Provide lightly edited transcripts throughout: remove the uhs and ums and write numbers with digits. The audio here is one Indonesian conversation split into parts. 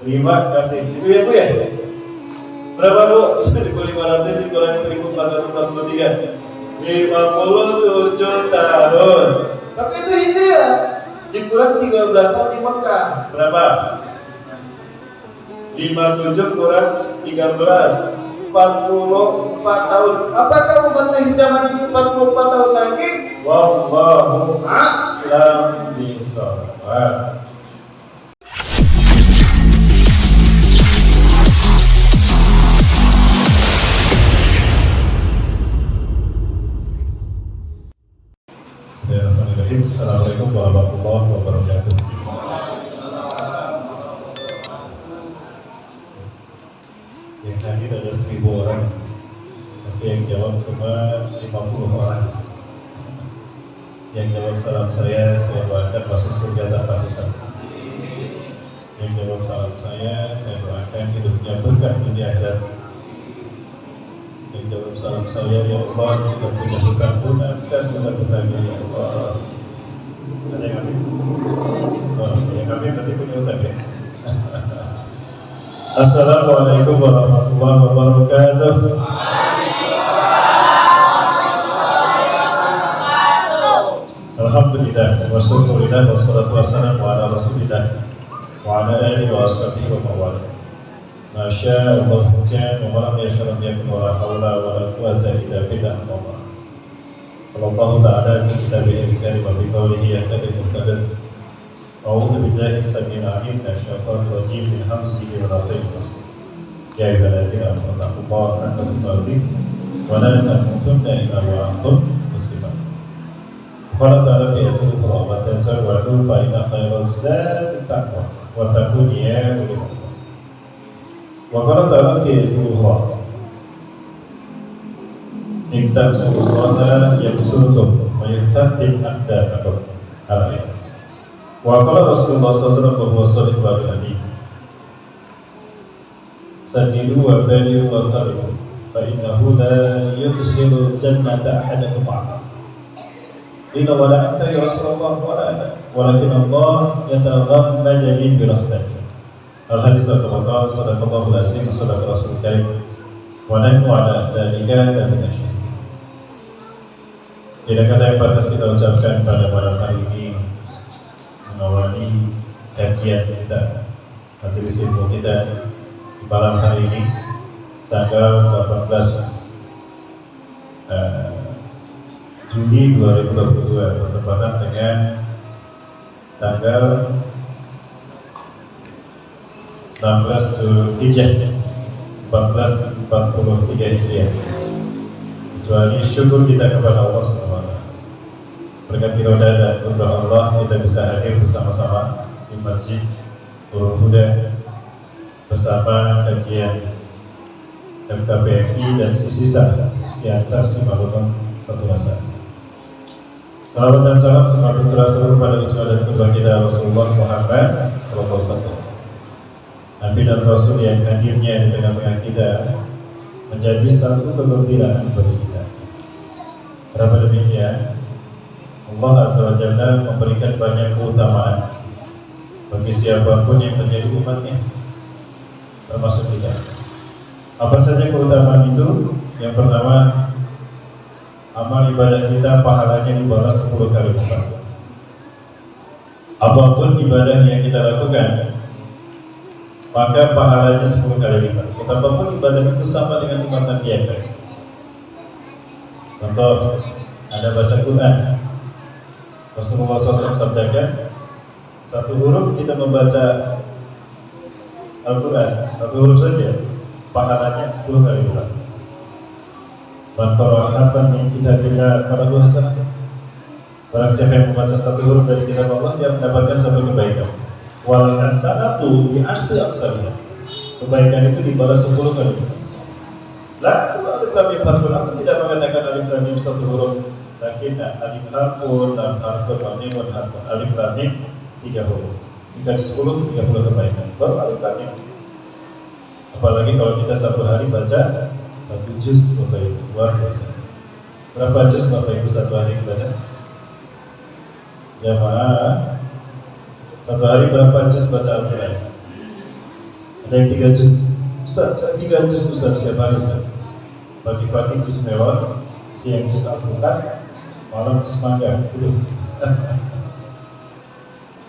Terima kasih. Itu ya Bu ya? Berapa Bu? 1.500 dikurangi 1.443. 57 tahun. Tapi itu hijriah. Dikurang 13 tahun di Mekah. Berapa? 57 kurang 13. 44 tahun. Apakah umat zaman ini 44 tahun lagi? Wallahu a'lam bishawab. Assalamualaikum warahmatullahi wabarakatuh. Yang hadir ada 1000 orang, tapi yang jawab cuma 50 orang. Yang jawab salam saya doakan masuk surga tanpa hisab. Yang jawab salam saya doakan hidupnya berkah dunia akhirat. Yang jawab salam saya, ya Allah, kita punya hutang lunaskan hutang-hutangnya, ya Allah. Ada yang amin? Oh, yang amin berarti punya hutang ya? Assalamualaikum warahmatullahi wabarakatuh. Alhamdulillah, wa syukurillah, wa salatu wassalamu ala rasulillah wa ala alihi wa ashabihi wa mawala. Masya Allah kan, wa malam ya syarab yakun wa la hawla wa la quwata illa billah. Allah Ta'ala kitabih al-karim wa biqawlihi yahtadi muhtadad. A'udhu billahi samil alim min syaitanir rajim min hamsihi wa nafthihi wa nafthihi. Ya ayyuhalladzina amanu taqullaha haqqa tuqatih wa la tamutunna illa wa antum muslimun. Qala ta'ala fi ayatil ukhra wa tasawwadu fa inna khairaz zadi taqwa wa taqun ya ulil albab. Wa qala ta'ala fi ayatil ukhra in tansurullaha yansurkum wa yuthabbit aqdamakum. Al-ayat. Wa qala Rasulullah sallallahu alaihi wasallam wa nabi sadidu wa badiru wa kharibu fa innahu la yudkhilu jannata ahadakum ma'am. Inna wa la anta ya Rasulullah wa la ana walakin Allah yataghammadani bi rahmatihi. Al-hadis al-qadar sadaqallahu al-azim sadaqa rasul karim wa nahnu ala dhalika la minasy. Tidak kata yang pantas kita ucapkan pada malam hari ini mengawali kajian kita, majelis ilmu kita di malam hari ini tanggal 18 Juni 2022 bertepatan dengan tanggal 16 Dzulhijjah 1443 Hijriah. Kecuali syukur kita kepada Allah SWT. Berkat iroda dan kudrat Allah kita bisa hadir bersama-sama di Masjid Nurul Huda bersama kajian MKBMI dan sisa Siantar Simalungun satu masa. Salam dan salam semoga tercurah seluruh pada Isma dan kudrat kita Rasulullah Muhammad SAW. Nabi dan Rasul yang hadirnya di tengah-tengah kita menjadi satu kegembiraan bagi kita. Karena demikian Allah Azza wa Jalla memberikan banyak keutamaan bagi siapapun yang menjadi umatnya, termasuk kita. Apa saja keutamaan itu? Yang pertama, amal ibadah kita pahalanya dibalas 10 kali lipat. Apapun ibadah yang kita lakukan, maka pahalanya 10 kali lipat. Betapapun ibadah itu sama dengan umat Nabi yang baik. Contoh, ada baca Quran. Rasulullah SAW sabdakan, satu huruf kita membaca Al-Quran, satu huruf saja, pahalanya 10 kali lipat. Man qara'a harfan min kitabillah falahu hasanah. Barang siapa yang membaca satu huruf dari kitab Allah, dia mendapatkan satu kebaikan. Wal hasanatu bi asri amsalha. Kebaikan itu dibalas 10 kali lipat. Lah, alif lam mim harfun, aku tidak mengatakan alif lam mim satu huruf, lakin alif harfun, lam harfun, lam mim harfun, alif lam mim 3 huruf. Dikali 10, 30 kebaikan. Baru alif lam mim. Apalagi kalau kita satu hari baca 1 juz, Bapak Ibu, luar biasa. Berapa juz Bapak Ibu satu hari baca? Ya, satu hari berapa juz baca Al-Quran? Ada yang 3 juz. Ustaz, saya 3 juz Ustaz setiap hari Ustaz. Pagi-pagi juz mewah, siang juz Al-Quran, malam juz mangga. Gitu.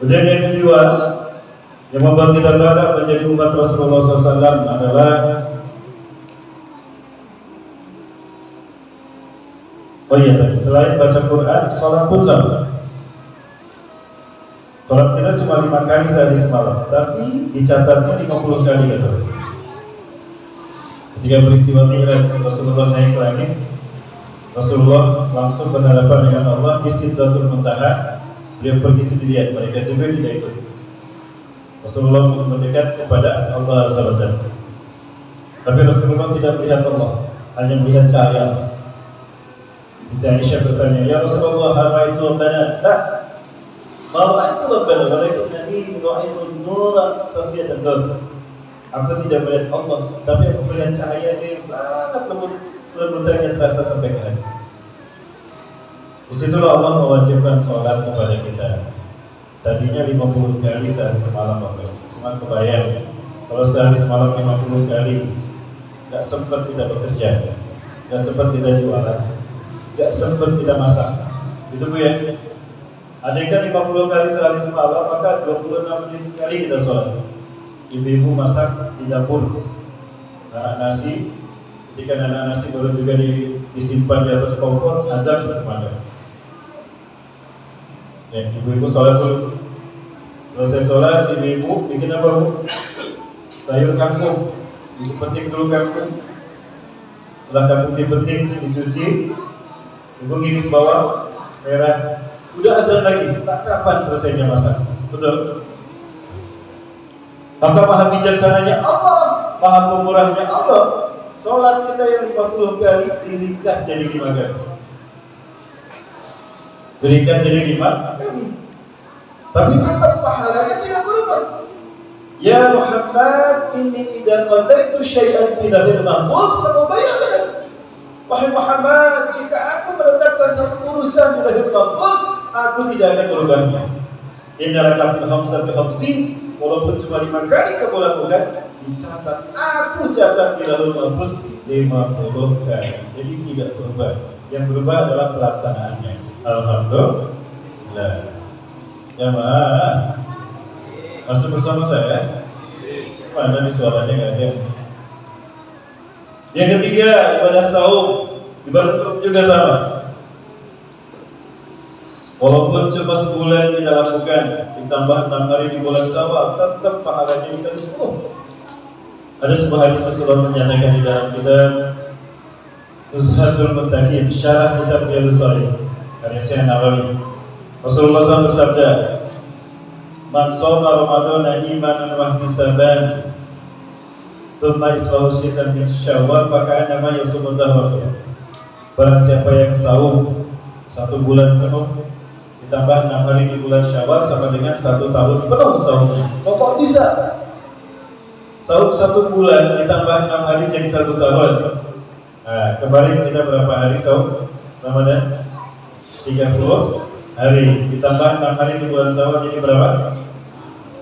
Kemudian yang kedua, yang membuat kita bangga menjadi umat Rasulullah SAW adalah selain baca Quran, sholat pun sama. Sholat kita cuma 5 kali sehari semalam, tapi dicatatnya 50 kali kata Rasul. Ketika peristiwa Mi'raj, Rasulullah naik langit, Rasulullah langsung berhadapan dengan Allah di Sidratul Muntaha. Dia pergi sendirian, malaikat Jibril tidak ikut. Rasulullah mendekat kepada Allah Azza wa Jalla. Tapi Rasulullah tidak melihat Allah, hanya melihat cahaya Allah. Siti Aisyah bertanya, "Ya Rasulullah, hal itu Rabbana?" "Nah, mau itu Rabbana, walakinani ra'aitu nuran safiyatan nur." Aku tidak melihat Allah, tapi aku melihat cahaya yang sangat lembut, lembutannya terasa sampai ke hati. Disitulah Allah mewajibkan sholat kepada kita. Tadinya 50 kali sehari semalam, Bapak. Cuma kebayang kalau sehari semalam 50 kali, gak sempat kita bekerja, gak sempat kita jualan, gak sempat kita masak. Itu Bu ya. Andaikan 50 kali sehari semalam, maka 26 menit sekali kita sholat. Ibu-ibu masak di dapur, nanak nasi, ketika nanak nasi baru juga disimpan di atas kompor, azan berkumandang. Ya, ibu-ibu sholat dulu. Selesai sholat, ibu-ibu bikin apa Bu? Sayur kangkung, dipetik dulu kangkung. Setelah kangkung dipetik, dicuci, ibu giris bawang merah. Udah azan lagi, tak kapan selesainya masak. Betul? Maka maha bijaksananya Allah, maha pemurahnya Allah. Sholat kita yang 50 kali diringkas jadi 5 kali. Diringkas jadi 5 kali. Tapi tetap pahalanya tidak berubah. Ya Muhammad, inni idza qadaitu syai'an fi lahil mahfuz famubayyan. Wahai Muhammad, jika aku menetapkan satu urusan di lahil mahfuz, aku tidak akan merubahnya. Inna laka fil khamsati khamsin, walaupun cuma 5 kali kamu lakukan, dicatat, aku catat di lahil mahfuz 50 kali. Jadi tidak berubah. Yang berubah adalah pelaksanaannya. Alhamdulillah. Jamaah, masuk bersama saya. Mana nih suaranya nggak ada? Yang ketiga, ibadah saum. Ibadah saum juga sama. Walaupun cuma sebulan kita lakukan, ditambah 6 hari di bulan Syawal, tetap pahalanya kita 10. Ada sebuah hadis Rasulullah menyatakan di dalam kitab Nuzhatul Muttaqin, syarah kitab Riyadhus Shalihin, karya Syekh Nawawi. Rasulullah SAW bersabda, "Man shoma Ramadhana imanan wa ihtisaban, tsumma isbahu syitan min Syawal, maka nama yasumu dahra." Barang siapa yang saum 1 bulan penuh, ditambah 6 hari di bulan Syawal, sama dengan 1 tahun penuh saumnya. Kok bisa? Saum 1 bulan ditambah 6 hari jadi 1 tahun. Nah, kemarin kita berapa hari saum Ramadan? 30 hari, ditambah 6 hari di bulan Syawal jadi berapa?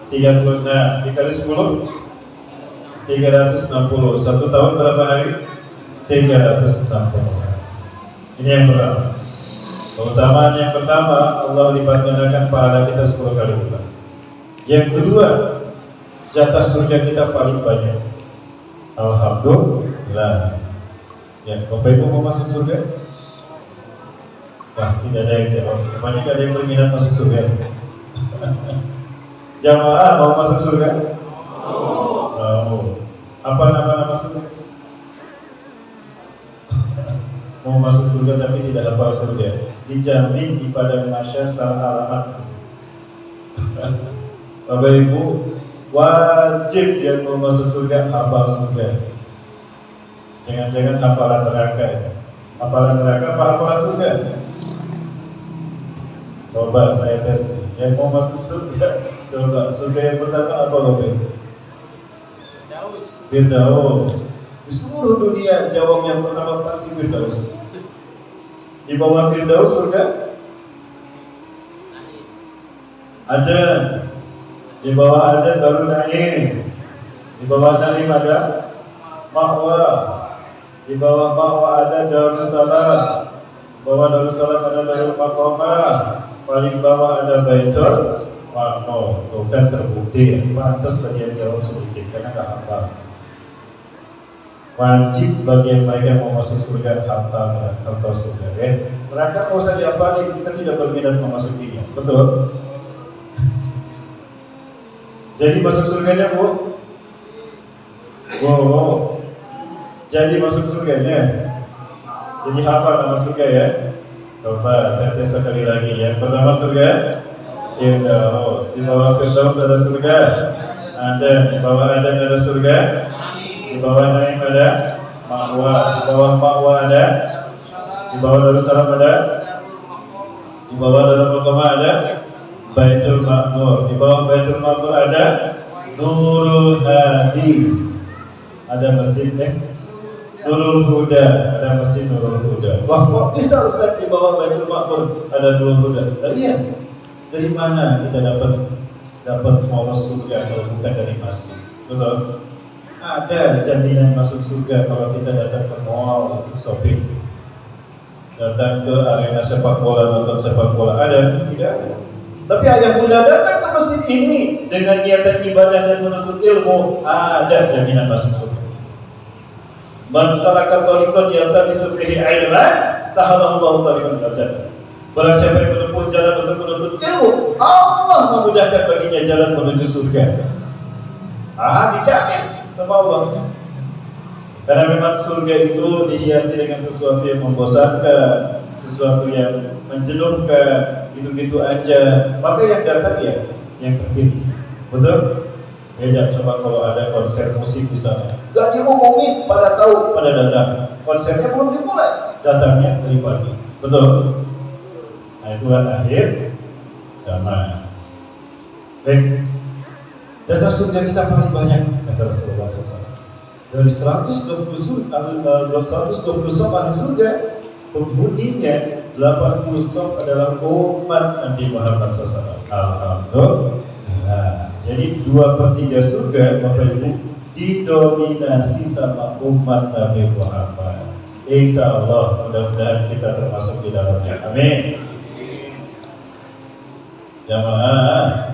30. Nah, dikali 10 360. 1 tahun berapa hari? 360. Ini yang pertama. Keutamaan yang pertama, Allah lipat gandakan pahala kita 10 kali lipat. Yang kedua, jatah surga kita paling banyak. Alhamdulillah. Ya, Bapak Ibu mau masuk surga? Wah, tidak ada yang jawab. Banyak ada yang berminat masuk surga. Jamaah mau masuk surga? Mau. Apa nama-nama surga? Mau masuk surga tapi tidak hafal surga. Dijamin di padang mahsyar salah alamat. Bapak Ibu wajib yang mau masuk surga hafal surga. Jangan-jangan hafalan neraka. Hafalan neraka apa hafalan surga? Coba saya tes. Yang mau masuk surga, coba surga yang pertama apa Bapak Ibu? Firdaus. Di seluruh dunia jawab yang pertama pasti Firdaus. Di bawah Firdaus surga ada. Di bawah ada baru Naim. Di bawah Naim ada Ma'wa. Di bawah Ma'wa ada Darussalam. Di bawah Darussalam ada Darul Maqamah. Paling bawah ada Baitul Maqam. Tuh kan terbukti. Pantas tadi yang jawab sedikit karena nggak hafal. Wajib bagi mereka yang mau masuk surga hafal surga. Mereka mau saja apa? Kita tidak berminat memasukinya. Betul? Jadi masuk surganya, Bu? Wow. Jadi masuk surganya. Jadi hafal nama surga ya. Coba saya tes sekali lagi ya. Pertama surga Firdaus. Di bawah Firdaus ada surga. Ada. Di bawah Adam ada surga. Di bawah Naim ada Ma'wa. Di bawah Ma'wa ada. Di bawah Darussalam ada. Di bawah Darul Maqamah ada Baitul Maqmur. Di bawah Baitul Maqmur ada Nurul Hadi. Ada masjid Nurul Huda. Ada masjid Nurul Huda. Wah, kok bisa Ustaz di bawah Baitul Maqmur ada Nurul Huda? Iya. Dari mana kita dapat mau surga kalau bukan dari masjid? Betul? Ada jaminan masuk surga kalau kita datang ke mall untuk shopping, datang ke arena sepak bola, nonton sepak bola. Ada? Tidak ada. Tapi ayah bunda datang ke masjid ini dengan niatan ibadah dan menuntut ilmu, ada jaminan masuk surga. Man salaka tariqan yaltamisu fihi ilman, sahalahu Allahu tariqan ilal jannah. Barang siapa yang menempuh jalan untuk menuntut ilmu, Allah memudahkan baginya jalan menuju surga. Dijamin sama Allah. Karena memang surga itu dihiasi dengan sesuatu yang membosankan, sesuatu yang menjenuhkan, gitu-gitu aja. Maka yang datang ya yang terpilih. Betul? Beda coba kalau ada konser musik di sana. Gak diumumin, pada tahu, pada datang. Konsernya belum dimulai, datangnya dari pagi. Betul? Nah itulah akhir zaman. Baik. Data surga kita paling banyak kata Rasulullah SAW. Dari 120 som ahli surga, penghuninya 80 som adalah umat Nabi Muhammad SAW. Alhamdulillah. Jadi 2/3 surga Bapak Ibu didominasi sama umat Nabi Muhammad. Insya Allah mudah-mudahan kita termasuk di dalamnya. Amin. Jamaah.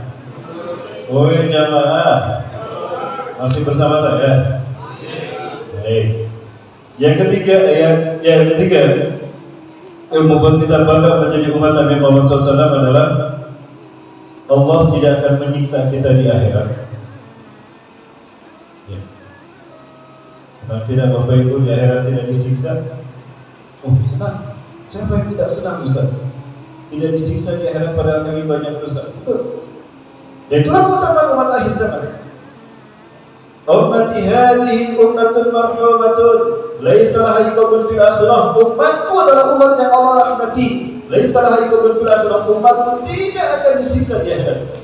Oi jamaah, masih bersama saya? Baik. Yang ketiga, yang membuat kita bangga menjadi umat Nabi Muhammad SAW adalah Allah tidak akan menyiksa kita di akhirat. Ya. Nah, tidak Bapak Ibu di akhirat tidak disiksa? Oh senang. Siapa yang tidak senang Ustaz? Tidak disiksa di akhirat padahal kami banyak dosa. Betul. Dan itulah keutamaan umat akhir zaman. Ummati hadhihi ummatun marhumatun, laisa laha iqabun fil akhirah. Umatku adalah umat yang Allah rahmati. Laisa laha iqabun fil akhirah. Umatku tidak akan disiksa di akhirat.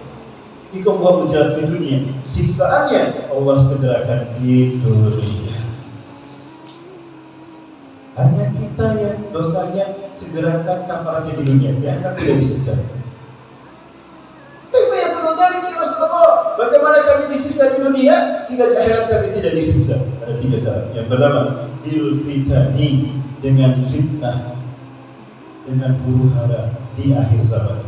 Iqab wa ujrat di dunia. Siksaannya Allah segerakan di dunia. Hanya kita yang dosanya segerakan kafaratnya di dunia. Di akhirat tidak disiksa. Bagaimana kami disiksa di dunia sehingga di akhirat kami tidak disiksa? Ada 3 cara. Yang pertama, bil fitani, dengan fitnah, dengan huru hara di akhir zaman.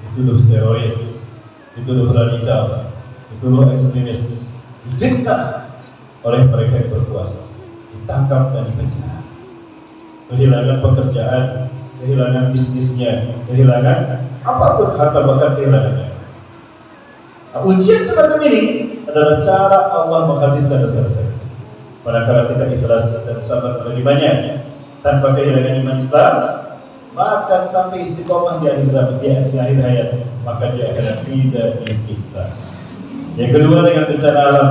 Dituduh teroris, dituduh radikal, dituduh ekstremis, difitnah oleh mereka yang berkuasa, ditangkap dan dipenjara, kehilangan pekerjaan, kehilangan bisnisnya, kehilangan apapun harta bahkan kehilangannya. Nah, ujian semacam ini adalah cara Allah menghabiskan dosa-dosa kita. Manakala kita ikhlas dan sabar menerimanya tanpa kehilangan iman Islam, maka sampai istiqomah di akhir zaman, di akhir hayat, maka di akhirat tidak disiksa. Yang kedua dengan bencana alam.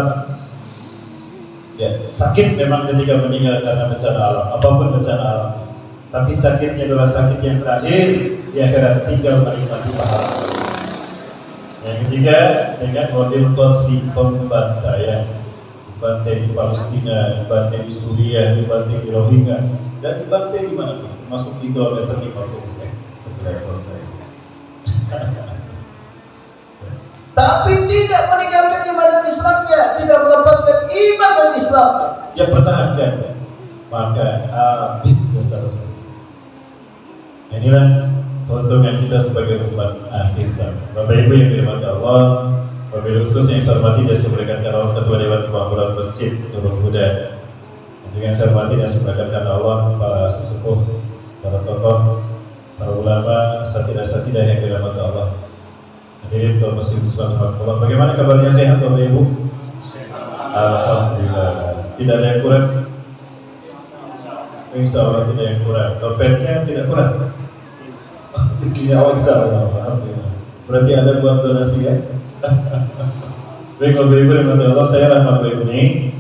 Ya, sakit memang ketika meninggal karena bencana alam, apapun bencana alam. Tapi sakitnya adalah sakit yang terakhir, di akhirat tinggal menikmati pahala. Yang ketiga dengan model konflik pembantaian, dibantai di Palestina, dibantai di Suriah, dibantai di Rohingya, dan dibantai di mana pun, termasuk di kilometer 50. tapi tidak meninggalkan iman dan Islamnya, tidak melepaskan iman dan Islamnya, dia pertahankan, maka habis dosa-dosa. Inilah keuntungan kita sebagai umat akhir zaman. Bapak Ibu yang dirahmati Allah, wabil khusus yang saya hormati dan saya muliakan Allah Ketua Dewan Kemakmuran Masjid Nurul Huda, dan juga yang saya hormati dan saya muliakan Allah para sesepuh, para tokoh, para ulama, asatidah yang dirahmati Allah. Hadirin kaum muslimin subhanallah. Bagaimana kabarnya, sehat Bapak Ibu? Alhamdulillah. Tidak ada yang kurang? Insya Allah tidak yang kurang. Dompetnya tidak kurang? Istrinya insya Allah. Alhamdulillah. Berarti ada buat donasi ya? Baik Bapak Ibu dan Allah, saya Rahmat Bapak ini.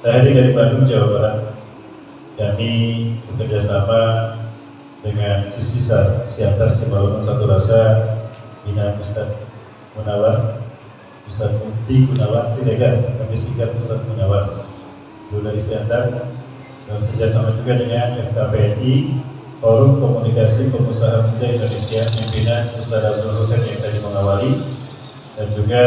Saya dari Bandung, Jawa Barat. Kami bekerja sama dengan Sisisar Siantar Simalungun Satu Rasa binaan Ustaz Munawar, Ustaz Mufti Gunawan Siregar, kami singkat Ustaz Munawar dulu dari Siantar, dan kerjasama juga dengan FKPNI, Forum Komunikasi Pengusaha Muda Indonesia, pimpinan Ustaz Azul Husain yang tadi mengawali, dan juga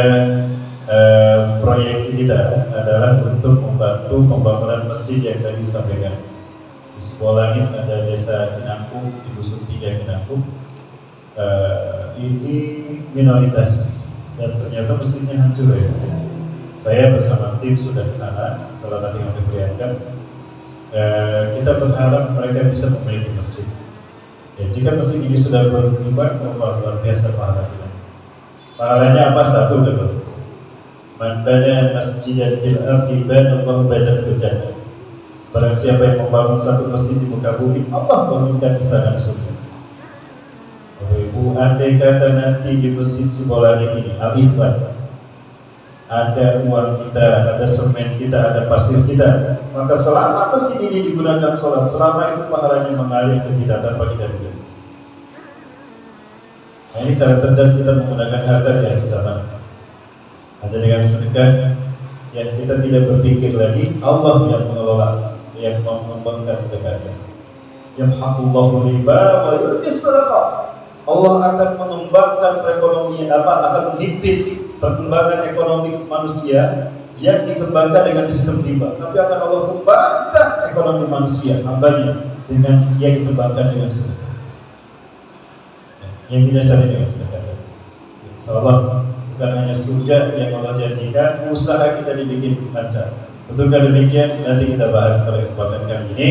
proyeksi kita adalah untuk membantu pembangunan masjid yang tadi disampaikan. Di sekolah ini ada desa Kinangku, di Dusun 3 Kinangku. Ini minoritas dan ternyata mesinnya hancur ya. Saya bersama tim sudah ke sana, salah nanti yang diperlihatkan. Kita berharap mereka bisa memiliki masjid. Ya, jika masjid ini sudah berkembang, luar biasa pahala kita. Pahalanya apa? Satu dan satu. Man bana masjidan fil ardi banallahu badan fil jannah. Barang siapa yang membangun satu masjid di muka bumi, Allah bangunkan istana di surga. Ibu, andai kata nanti di masjid Sibolangit ini, Al-Ikhwan, ada uang kita, ada semen kita, ada pasir kita, maka selama masjid ini digunakan sholat, selama itu pahalanya mengalir ke kita tanpa kita duga. Nah, ini cara cerdas kita menggunakan harta di akhir zaman. Hanya dengan sedekah yang kita tidak berpikir lagi, Allah yang mengelola, yang mengembangkan sedekahnya. Yamhaqullahu riba wa yurbis sadaqah. Allah akan mengembangkan perekonomian, akan menghimpit perkembangan ekonomi manusia yang dikembangkan dengan sistem riba. Tapi akan Allah kembangkan ekonomi manusia, hambanya, dengan yang dikembangkan dengan sedekah. Yang didasari dengan sedekah. Insyaallah bukan hanya surga yang Allah janjikan, usaha kita dibikin lancar. Betulkah demikian? Nanti kita bahas pada kesempatan kali ini.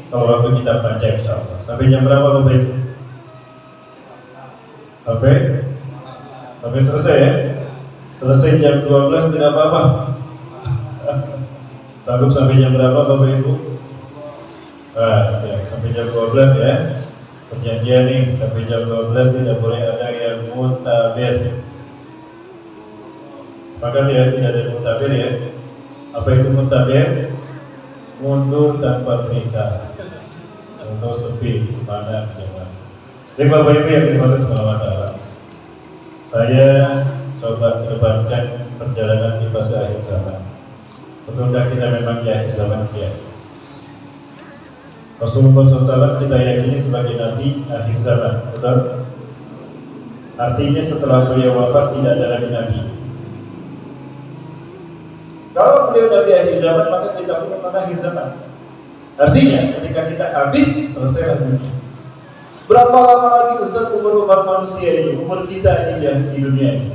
Kalau waktu kita panjang, insyaallah. Sampai jam berapa Bapak Ibu? Sampai selesai ya. Selesai jam 12 tidak apa-apa. Sanggup sampai jam berapa Bapak Ibu? Siap. Sampai jam 12 ya. Perjanjian nih, sampai jam 12 tidak boleh ada yang mutabir. Maka tidak ada yang mutabir ya. Apa itu mutabir? Mundur tanpa perintah. Atau sepi, mana tidak. Baik Bapak Ibu yang dimaksud selamat datang. Saya coba kedepankan perjalanan di fase akhir zaman. Betulkah kita memang di akhir zaman dia? Rasulullah SAW kita yakini sebagai Nabi akhir zaman, betul? Artinya setelah beliau wafat tidak ada lagi Nabi. Kalau beliau Nabi akhir zaman, maka kita pun memang akhir zaman. Artinya ketika kita habis, selesai dunia. Berapa lama lagi Ustaz umur manusia ini, umur kita ini di dunia ini?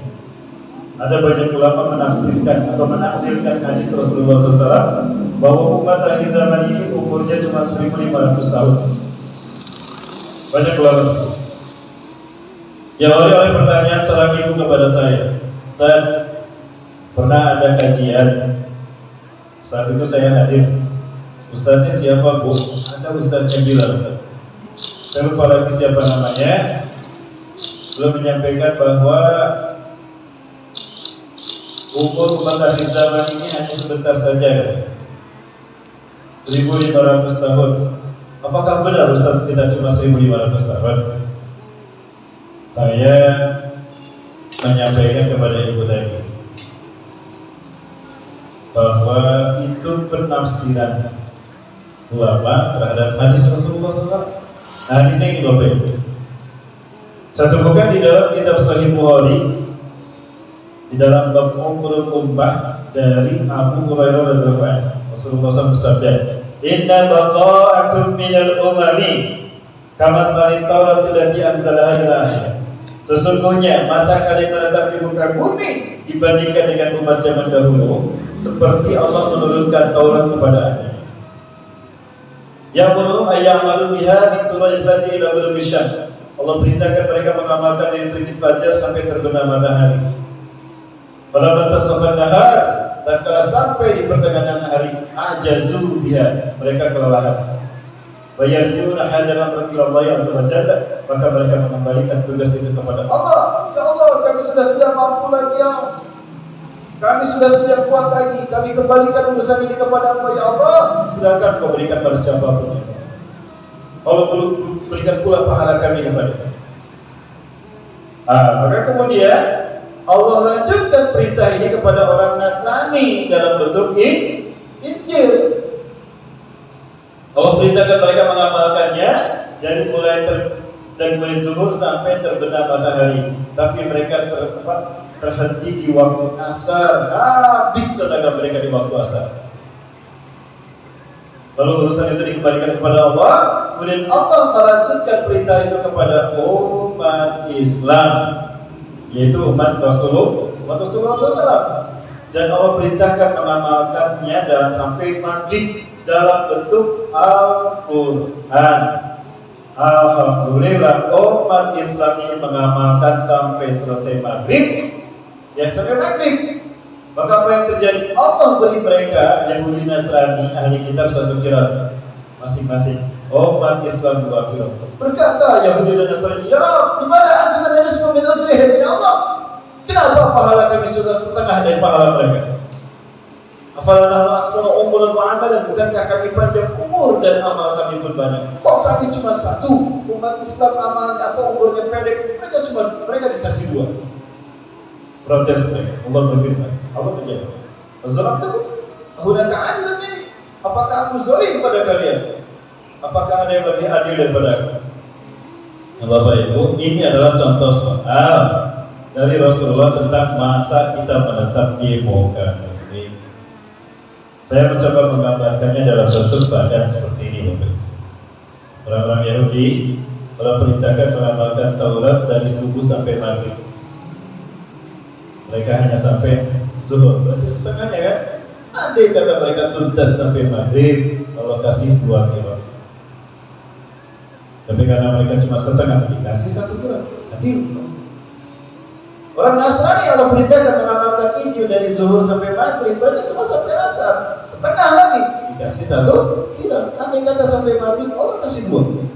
Ada banyak ulama menafsirkan atau menakdirkan hadis Rasulullah SAW bahwa umat akhir zaman ini umurnya cuma 1.500 tahun. Banyak ulama sebut. Yang oleh pertanyaan seorang ibu kepada saya, Ustaz, pernah ada kajian? Saat itu saya hadir. Ustaznya siapa Bu? Ada Ustaz yang bilang, Ustaz. Saya lupa lagi siapa namanya. Belum menyampaikan bahwa umur umat akhir zaman ini hanya sebentar saja, 1.500 tahun. Apakah benar Ustaz kita cuma 1.500 tahun? Saya menyampaikan kepada ibu tadi bahwa itu penafsiran ulama terhadap hadis Rasulullah SAW. Hadisnya ini Bapak. Saya temukan di dalam kitab Sahih Bukhari, di di dalam bab umrul ummah dari Abu Hurairah radhiyallahu anhu. Rasulullah SAW bersabda, "Inna baqa'akum minal umami kama salit Taurat allati anzalaha ila akhir." Sesungguhnya masa kalian menetap di muka bumi dibandingkan dengan umat zaman dahulu seperti Allah menurunkan Taurat kepada Anda. Ya bulu ayyamalu biha min tulul fajr ila ghurubi syams. Allah perintahkan mereka mengamalkan dari terbit fajar sampai terbenam matahari. Pada batasafan nahar, dan kalau sampai di pertengahan hari, ajazu biha, mereka kelelahan. Bayarziuna hadal amra ila Allah azza wa jalla, maka mereka mengembalikan tugas itu kepada Allah. Ya Allah, kami sudah tidak mampu lagi ya. Kami sudah tidak kuat lagi. Kami kembalikan urusan ini kepada Allah, ya Allah. Silakan kau berikan pada siapapun. Allah belum berikan pula pahala kami kepada. Maka kemudian Allah lanjutkan perintah ini kepada orang Nasrani dalam bentuk Injil. Allah perintahkan mereka mengamalkannya dari mulai zuhur sampai terbenam matahari. Tapi mereka terhenti di waktu asar, habis tenaga mereka di waktu asar. Lalu urusan itu dikembalikan kepada Allah. Kemudian Allah melanjutkan perintah itu kepada umat Islam, yaitu umat Rasulullah SAW. Dan Allah perintahkan mengamalkannya dan sampai maghrib dalam bentuk Al-Quran. Alhamdulillah umat Islam ini mengamalkan sampai selesai maghrib. Yang sampai maghrib, maka apa yang terjadi? Allah beri mereka Yahudi Nasrani ahli kitab satu qiraat masing-masing. Umat Islam 2 qiraat. Berkata Yahudi dan Nasrani, ya Rabb, di mana antum nisfu min ajrihim ya Allah? Kenapa pahala kami sudah setengah dari pahala mereka? Afala nahnu aksara umuran wa amalan, bukankah kami panjang umur dan amal kami pun banyak? Kok kami cuma satu? Umat Islam amalnya apa umurnya pendek? Mereka dikasih 2. Protes mereka. Allah berfirman, Allah menjawab, "Azzalamtum? Ahunaka adilun minni? Apakah aku zalim pada kalian? Apakah ada yang lebih adil daripada aku?" Bapak Ibu, ini adalah contoh soal dari Rasulullah tentang masa kita menetap di muka bumi. Saya mencoba menggambarkannya dalam bentuk badan seperti ini, Bapak Ibu. Orang-orang Yahudi Allah perintahkan mengamalkan Taurat dari subuh sampai maghrib. Mereka hanya sampai zuhur, berarti setengahnya kan? Nanti kata mereka tuntas sampai maghrib, Allah kasih 2 qiraat. Tapi karena mereka cuma setengah, dikasih 1 qiraat. Adil. Orang Nasrani Allah perintahkan mengamalkan Injil dari zuhur sampai maghrib, mereka cuma sampai asar, setengah lagi, dikasih 1 qiraat. Nanti kata sampai maghrib, Allah kasih 2.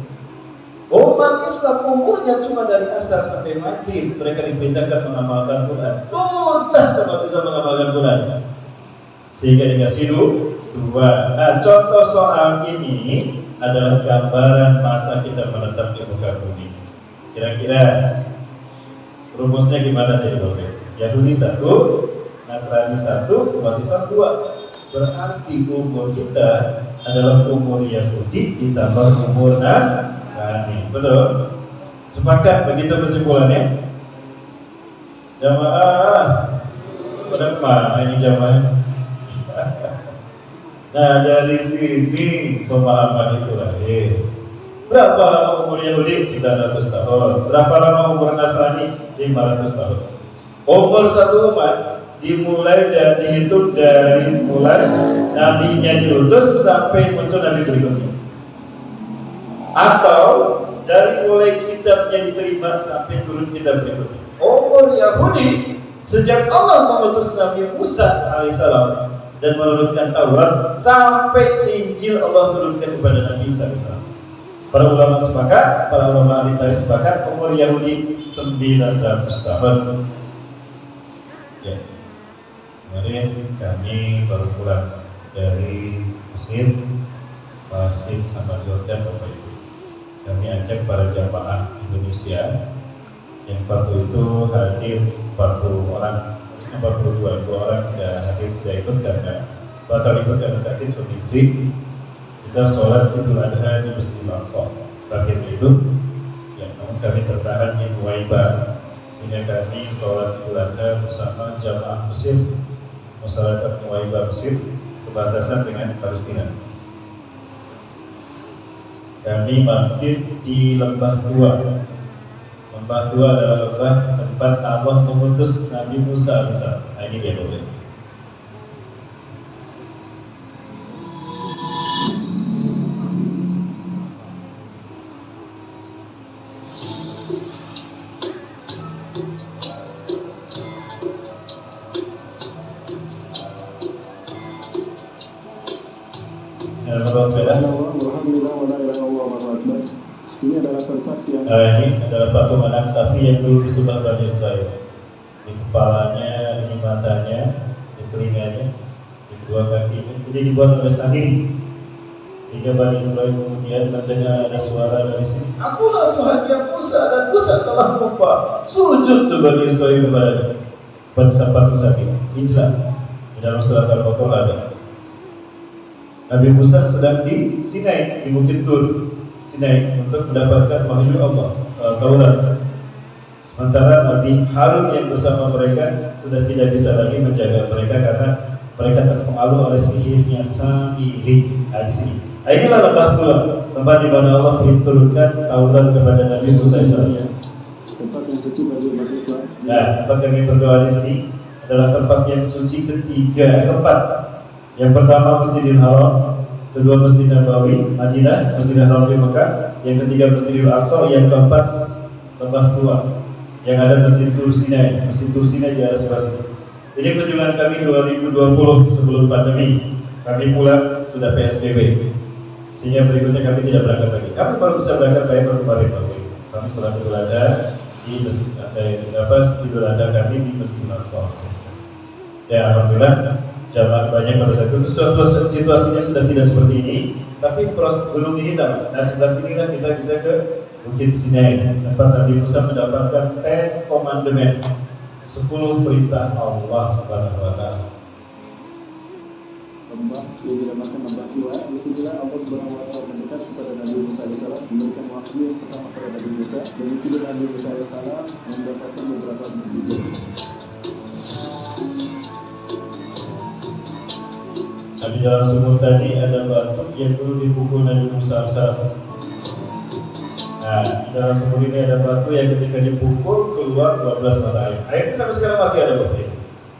Umat Islam umurnya cuma dari asar sampai maghrib, mereka diperintahkan mengamalkan Quran. Tuntas sama bisa mengamalkan Quran, sehingga dikasih 2. Nah, contoh soal ini adalah gambaran masa kita menetap di muka bumi. Kira-kira rumusnya gimana jadi Bapak? Yahudi 1, Nasrani 1, umat Islam 2. Berarti umur kita adalah umur Yahudi ditambah umur Nasrani. Betul? Sepakat begitu kesimpulannya? Jamaah, pada mana ini jamaah? Nah, dari sini pemahaman itu lahir. Berapa lama umur Yahudi? 900 tahun. Berapa lama umur Nasrani? 500 tahun. Umur satu umat dimulai dan dihitung dari mulai nabinya diutus sampai muncul nabi berikutnya, atau dari mulai kitabnya diterima sampai turun kitab berikutnya. Umur Yahudi sejak Allah mengutus Nabi Musa alaihissalam dan menurunkan Taurat sampai Injil Allah turunkan kepada Nabi Isa alaihissalam. Para ulama sepakat, para ulama ahli tarikh sepakat umur Yahudi 900 tahun. Ya. Kemarin kami baru pulang dari Mesir, Palestina sama Jordan, Bapak Ibu. Kami ajak para jamaah Indonesia yang 40 itu hadir 40 orang, harusnya 42 orang tidak hadir, tidak ikut karena batal ikut karena sakit suami istri. Kita sholat Idul Adha di Masjid Al-Aqsa. Terakhir itu, ya, namun kami tertahan di Nuwaiba Sehingga kami sholat Idul Adha bersama jamaah Mesir, masyarakat Nuwaibah Mesir, berbatasan dengan Palestina. Kami mampir di Lembah Tua. Lembah Tua adalah lembah tempat Allah mengutus Nabi Musa AS. Nah, ini dia boleh. Ini adalah tempat yang ini adalah patung anak sapi yang dulu disembah Bani Israel. Di kepalanya, di matanya, di telinganya, di kedua kakinya. Jadi dibuat oleh sendiri. Hingga Bani Israel kemudian mendengar ada suara dari sini. Akulah Tuhannya Musa dan Musa telah lupa. Sujud tuh Bani Israel kepadanya. Pada patung sapi. Ijlah. Di dalam surat Al-Baqarah ada. Nabi Musa sedang di Sinai, di Bukit Tur Sinai untuk mendapatkan wahyu Allah, Taurat. Sementara Nabi Harun yang bersama mereka sudah tidak bisa lagi menjaga mereka karena mereka terpengaruh oleh sihirnya Samiri. Di sini. Inilah lembah Tua, tempat di mana Allah menurunkan Taurat kepada Nabi Musa AS. tempat yang suci bagi umat Islam. Nah, tempat kami berdoa di sini adalah tempat yang suci keempat. Yang pertama Masjidil Haram, kedua Masjid Nabawi, Madinah, Masjidil Haram di Mekah, yang ketiga Masjidil Aqsa, yang keempat Lembah Tua, yang ada Masjid Tur Sinai. Masjid Tur Sinai di arah sebelah sini. Jadi kunjungan kami 2020 sebelum pandemi, kami pulang sudah PSBB, sehingga berikutnya kami tidak berangkat lagi. Kami baru bisa berangkat, saya baru kemarin kami sholat Idul Adha di Masjid Idul Adha kami di Masjidil Aqsa. Ya alhamdulillah. Jamaah banyak pada saat itu. Situasinya sudah tidak seperti ini, tapi proses gunung ini sama. Nah sebelah sini kan kita bisa ke Bukit Sinai, tempat Nabi Musa mendapatkan 10 commandment, 10 perintah Allah Subhanahu Wa Taala. Lembah yang dinamakan Lembah Tua. Disinilah Allah Subhanahu Wa Taala mendekat kepada Nabi Musa AS, memberikan wahyu yang pertama kepada Nabi Musa. Dan di sini Nabi Musa AS mendapatkan beberapa mukjizat. Di dalam sumur tadi ada batu yang dulu dipukul Nabi Musa AS. Nah, di dalam sumur ini ada batu yang ketika dipukul keluar 12 mata air. Airnya sampai sekarang masih ada bukti.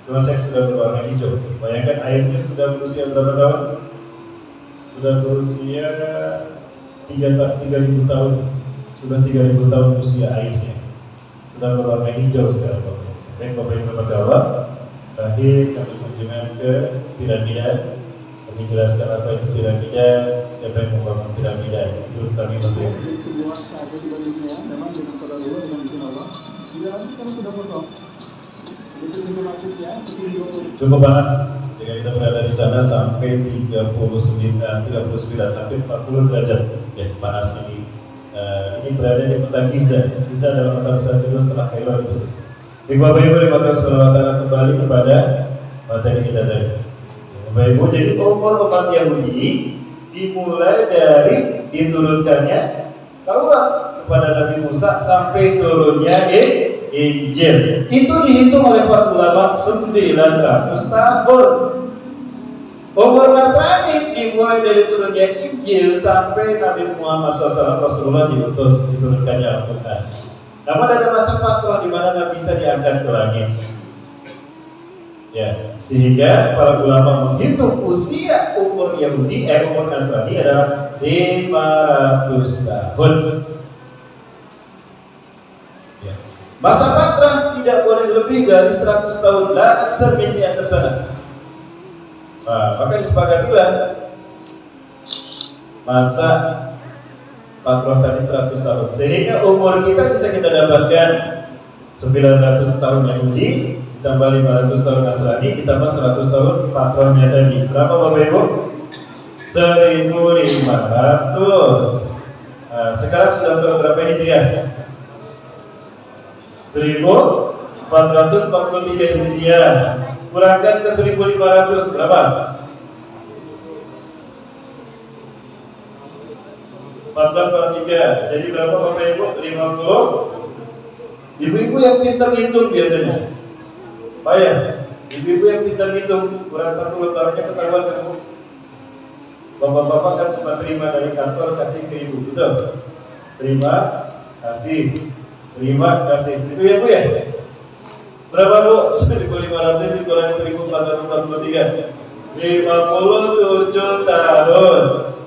Cuma saya sudah berwarna hijau. Bayangkan airnya sudah berusia berapa tahun? Sudah berusia 3.000 tahun. Sudah 3.000 tahun usia airnya. Sudah berwarna hijau sekarang. Baik Bapak Ibu berdoa. Terakhir kami kunjungan ke piramida. Menjelaskan apa itu piramida, siapa yang membangun piramida, itu kami masih. Di sebuah kaca di dunia, memang dengan kota dua dengan izin Allah. Di dalamnya sekarang sudah kosong. Itu pintu masuknya setinggi 20. Cukup panas. Jika kita berada di sana sampai 39 sampai 40 derajat. Ya, panas ini. Ini berada di kota Giza. Giza adalah kota besar kedua setelah Kairo di Mesir. Bapak Ibu terima kasih kembali kepada materi kita tadi. Bapak Ibu, jadi umur umat Yahudi dimulai dari diturunkannya Taurat kepada Nabi Musa sampai turunnya Injil. Itu dihitung oleh para ulama 900 tahun. Umur Nasrani dimulai dari turunnya Injil sampai Nabi Muhammad SAW Rasulullah diturunkannya Al-Quran. Namun ada masa fatrah di mana Nabi Isa diangkat ke langit. Ya, sehingga para ulama menghitung usia umur Yahudi, umur Nasrani adalah 500 tahun. Ya. Masa fatrah tidak boleh lebih dari 100 tahun, la aksar min mi'ata sanah. Maka disepakatilah masa fatrah tadi 100 tahun, sehingga umur kita bisa kita dapatkan 900 tahun Yahudi ditambah 500 tahun Nasrani ditambah 100 tahun fatrahnya tadi. Berapa Bapak Ibu? 1500. Sekarang sudah tahun berapa Hijriah? 1443 Hijriah. Kurangkan ke 1500 berapa? 1443. Jadi berapa Bapak Ibu? 50 Ibu-ibu yang pintar ngitung biasanya. Bayar. Ibu-ibu yang pintar ngitung, kurang satu lembarnya ketahuan kan Bu? Bapak-bapak kan cuma terima dari kantor kasih ke ibu, betul? Terima, kasih. Terima, kasih. Itu ya Bu ya? Berapa Bu? 1.500 dikurang 1.443. 57 tahun.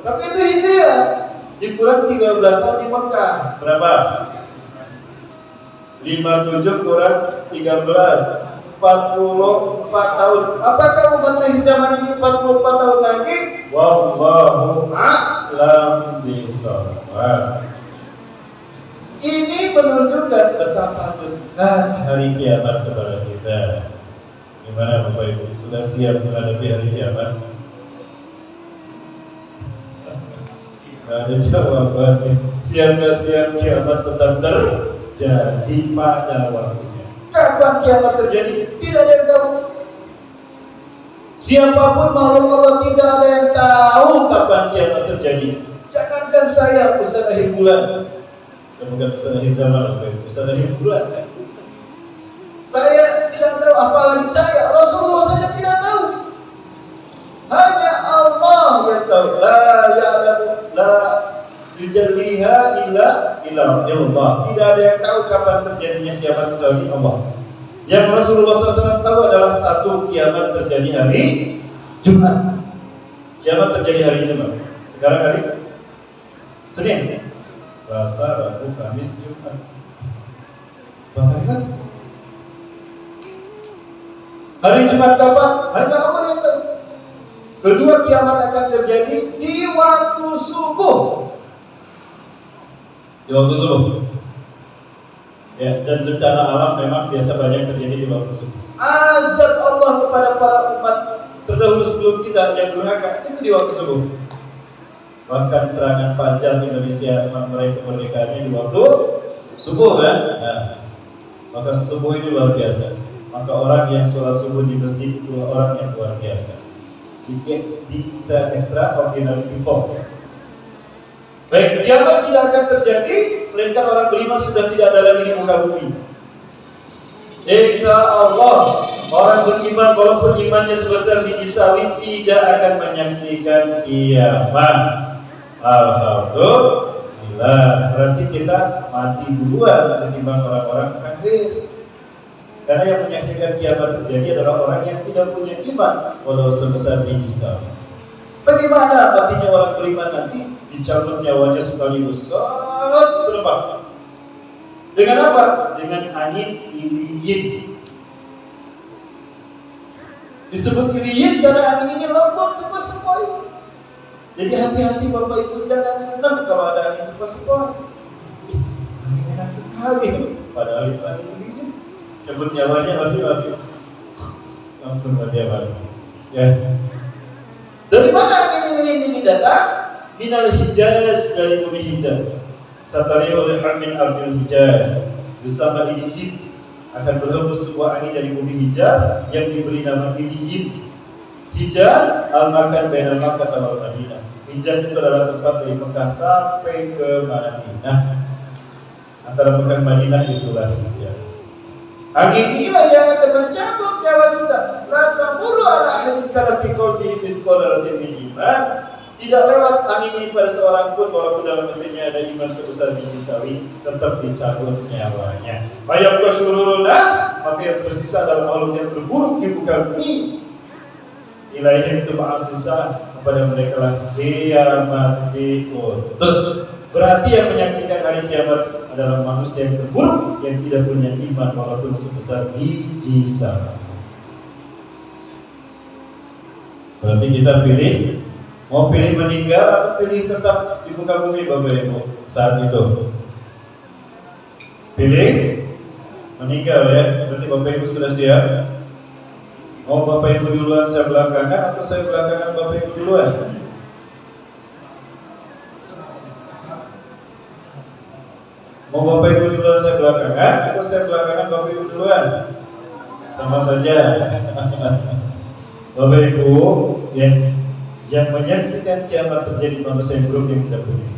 Tapi itu hijriah. Dikurang 13 tahun di Mekah. Berapa? 57 kurang 13. 44 tahun. Apakah umat lahir zaman ini 44 tahun lagi? Wallahu a'lam bishawab. Ini menunjukkan betapa dekat hari kiamat kepada kita. Gimana Bapak Ibu? Sudah siap menghadapi hari kiamat? Gak ada jawaban. Siap gak siap kiamat tetap terjadi pada waktunya. Kapan kiamat terjadi? Tidak ada yang tahu. Siapapun makhluk Allah tidak ada yang tahu kapan kiamat terjadi. Jangankan saya, Ustaz akhir bulan. Bukan Ustaz akhir zaman, Ustaz akhir bulan. Saya tidak tahu, apalagi saya. Rasulullah saja tidak tahu. Hanya Allah yang tahu. La ya'lamu la yujalliha illa Allah. Tidak ada yang tahu kapan terjadinya kiamat kecuali Allah. Yang Rasulullah SAW tahu adalah satu, kiamat terjadi hari Jumat. Kiamat terjadi hari Jumat. Sekarang hari Senin, Selasa, Rabu, Kamis, Jumat. Bahkan kan hari Jumat kapan? Hanya Allah yang tahu. Kedua, kiamat akan terjadi di waktu subuh. Di waktu subuh. Ya, dan bencana alam memang biasa banyak terjadi di waktu subuh. Azab Allah kepada para umat terdahulu sebelum kita yang durhaka itu di waktu subuh. Bahkan serangan Pajang Indonesia meraih kemerdekaannya di waktu subuh kan? Nah, maka subuh itu luar biasa. Maka orang yang sholat subuh di masjid itu orang yang luar biasa. Di extraordinary people. Baik, kiamat tidak akan terjadi melainkan orang beriman sudah tidak ada lagi di muka bumi. Insya Allah orang beriman walaupun imannya sebesar biji sawit tidak akan menyaksikan kiamat. Alhamdulillah. Berarti kita mati duluan ketimbang orang-orang kafir. Karena yang menyaksikan kiamat terjadi adalah orang yang tidak punya iman walau sebesar biji sawit. Bagaimana artinya orang beriman nanti? Dicabut nyawanya sekaligus serempak. Dengan apa? Dengan angin iliyin. Disebut iliyin karena angin ini lembut sepoi-sepoi. Jadi hati-hati Bapak Ibu, jangan senang kalau ada angin sepoi-sepoi. Angin enak sekali, padahal itu angin iliyin. Cabut nyawanya masih langsung dia balik. Ya. Dari mana angin iliyin ini datang? Minal Hijaz, dari bumi Hijaz. Satari oleh Hamil Abdul Hijaz bersama Iliyin akan berhembus sebuah angin dari bumi Hijaz yang diberi nama Iliyin. Hijaz al-Makan bainal Makkah wal Madinah. Hijaz itu adalah tempat dari Mekah sampai ke Madinah. Antara Mekah dan Madinah itulah Hijaz. Angin inilah yang akan mencabut nyawa kita. La tamurru ala ahadin kana fi qalbihi misqala dzarratin min iman. Tidak lewat angin ini pada seorang pun walaupun dalam hatinya ada iman sebesar biji sawit, tetap dicabut nyawanya. Mayat keseluruh nas, maka yang tersisa dalam makhluk yang terburuk di muka bumi. Ilaihim itu ma'asisa kepada mereka lah kiamat diutus. Berarti yang menyaksikan hari kiamat adalah manusia yang terburuk yang tidak punya iman walaupun sebesar biji sawit. Berarti kita pilih. Mau pilih meninggal atau pilih tetap di muka bumi Bapak Ibu saat itu? Pilih meninggal ya. Berarti Bapak Ibu sudah siap? Mau Bapak Ibu duluan saya belakangan atau saya belakangan Bapak Ibu duluan? Mau Bapak Ibu duluan saya belakangan atau saya belakangan Bapak Ibu duluan? Sama saja. Bapak Ibu yang menyaksikan kiamat terjadi manusia yang buruk yang tidak punya.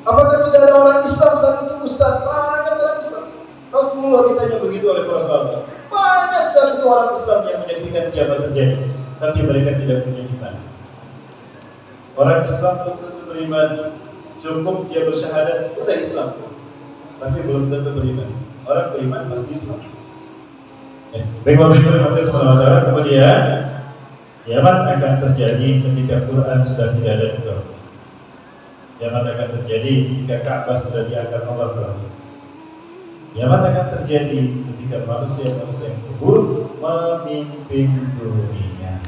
Apakah tidak ada orang Islam saat itu Ustaz? Banyak orang Islam. Rasulullah Rasulullah ditanya begitu oleh para sahabat. Banyak sekali orang Islam yang menyaksikan kiamat terjadi, tapi mereka tidak punya iman. Orang Islam belum tentu beriman, cukup dia bersyahadat udah Islam, tapi belum tentu beriman. Orang beriman pasti Islam. Baik Bapak Ibu yang SWT, kemudian kiamat akan terjadi ketika Quran sudah tidak ada di dalam. Kiamat akan terjadi ketika Ka'bah sudah diangkat Allah lagi. Kiamat akan terjadi ketika manusia-manusia yang buruk memimpin dunia.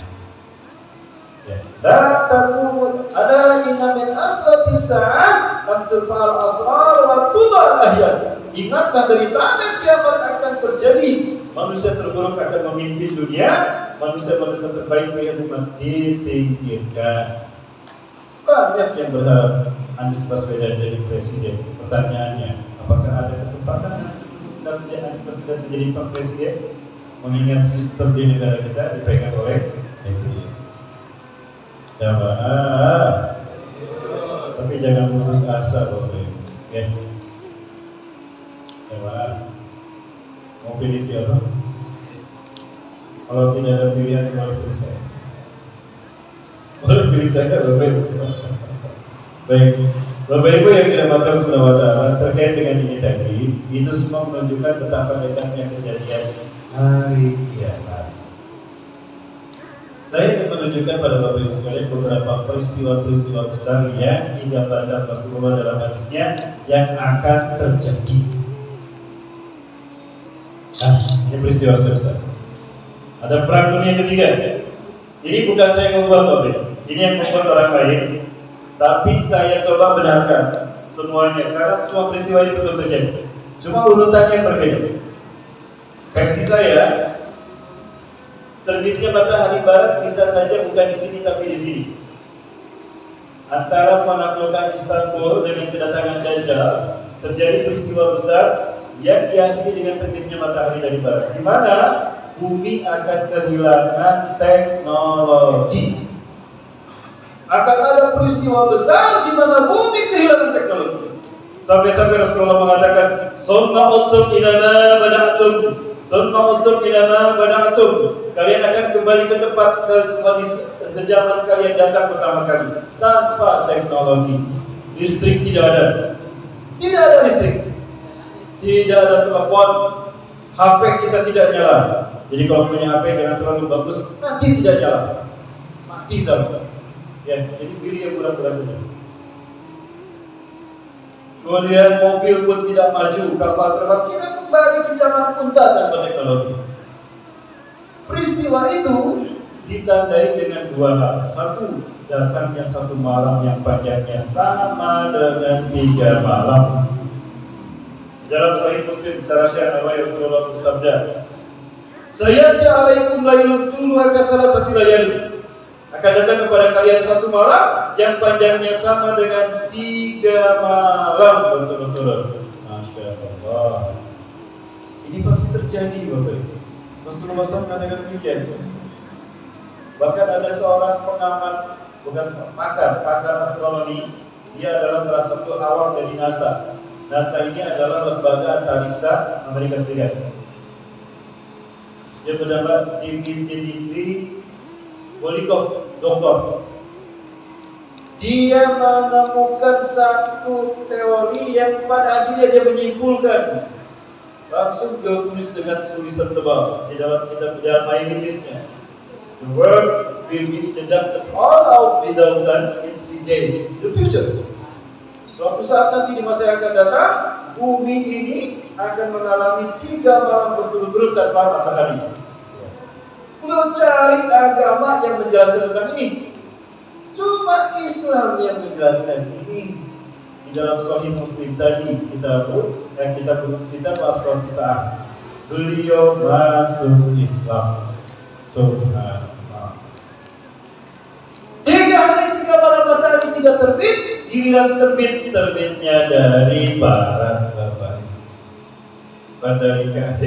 La taqum ada inna min asrati sa'ah lam turfa'al asrar wa tudal ahyad. Ingatlah dari tanda kiamat akan terjadi. Manusia terburuk akan memimpin dunia, manusia-manusia terbaik yang umat disingkirkan. Banyak yang berharap Anies Baswedan jadi presiden. Pertanyaannya, apakah ada kesempatan dalam Anies Baswedan menjadi Pak Presiden? Mengingat sistem di negara kita dipegang oleh negeri. Jamaah, tapi jangan putus asa, Bapak Ibu. Ya. Jamaah, mau pilih siapa? Kalau tidak ada pilihan, boleh pilih saya. Boleh pilih saya, Bapak Ibu. Baik, Bapak Ibu yang dirahmati Allah Subhanahu wa Ta'ala, terkait dengan ini tadi, itu semua menunjukkan betapa dekatnya kejadian hari kiamat. Saya ingin menunjukkan pada Bapak Ibu sekalian beberapa peristiwa-peristiwa besar yang digambarkan Rasulullah dalam hadisnya yang akan terjadi. Nah, ini peristiwa besar. Ada perang dunia ketiga. Ini bukan saya yang membuat, Bapak Ibu. Ini yang membuat orang lain. Tapi saya coba benarkan semuanya karena semua peristiwa ini betul terjadi. Cuma urutannya berbeda. Versi saya, terbitnya matahari barat bisa saja bukan di sini tapi di sini. Antara penaklukan Istanbul dengan kedatangan Dajjal terjadi peristiwa besar yang diakhiri dengan terbitnya matahari dari barat, di mana bumi akan kehilangan teknologi. Akan ada peristiwa besar di mana bumi kehilangan teknologi. Sampai-sampai Rasulullah mengatakan, "Summa uttum ila ma bada'tum, summa uttum ila ma bada'tum." Kalian akan kembali ke tempat ke zaman kalian datang pertama kali tanpa teknologi. Listrik tidak ada. Tidak ada listrik. Tidak ada telepon. HP kita tidak nyala. Jadi kalau punya HP jangan terlalu bagus, nanti tidak nyala. Mati sama. Ya, jadi pilih yang murah-murah saja. Kemudian mobil pun tidak maju, kapal terbang, kita kembali ke zaman unta tanpa teknologi. Peristiwa itu ditandai dengan dua hal. Satu, datangnya satu malam yang panjangnya sama dengan 3 malam. Dalam Sahih Muslim, Sarasya Nawawi Rasulullah bersabda, "Sayyati alaikum lailun tuluha kasalasati layali." Akan datang kepada kalian satu malam yang panjangnya sama dengan 3 malam berturut-turut. Masya Allah. Ini pasti terjadi, Bapak Ibu. Rasulullah SAW mengatakan demikian. Bahkan ada seorang pengamat, bukan pakar astronomi. Dia adalah salah satu awam dari NASA. NASA ini adalah lembaga antariksa Amerika Serikat. Dia bernama Dimitri Golikov, doktor. Dia menemukan satu teori yang pada akhirnya dia menyimpulkan. Langsung dia tulis dengan tulisan tebal di dalam kitab, di dalam Inggrisnya. The world will be in the darkness all out without sun in 3 days. The future. Suatu saat nanti di masa yang akan datang, bumi ini akan mengalami 3 malam berturut-turut tanpa matahari. Lu cari agama yang menjelaskan tentang ini. Cuma Islam yang menjelaskan ini. Di dalam Sahih Muslim tadi kita bahas kisah. Beliau masuk Islam. Subhanallah. 3 hari 3 malam matahari tidak terbit, giliran terbitnya dari barat, Bapak. Padalika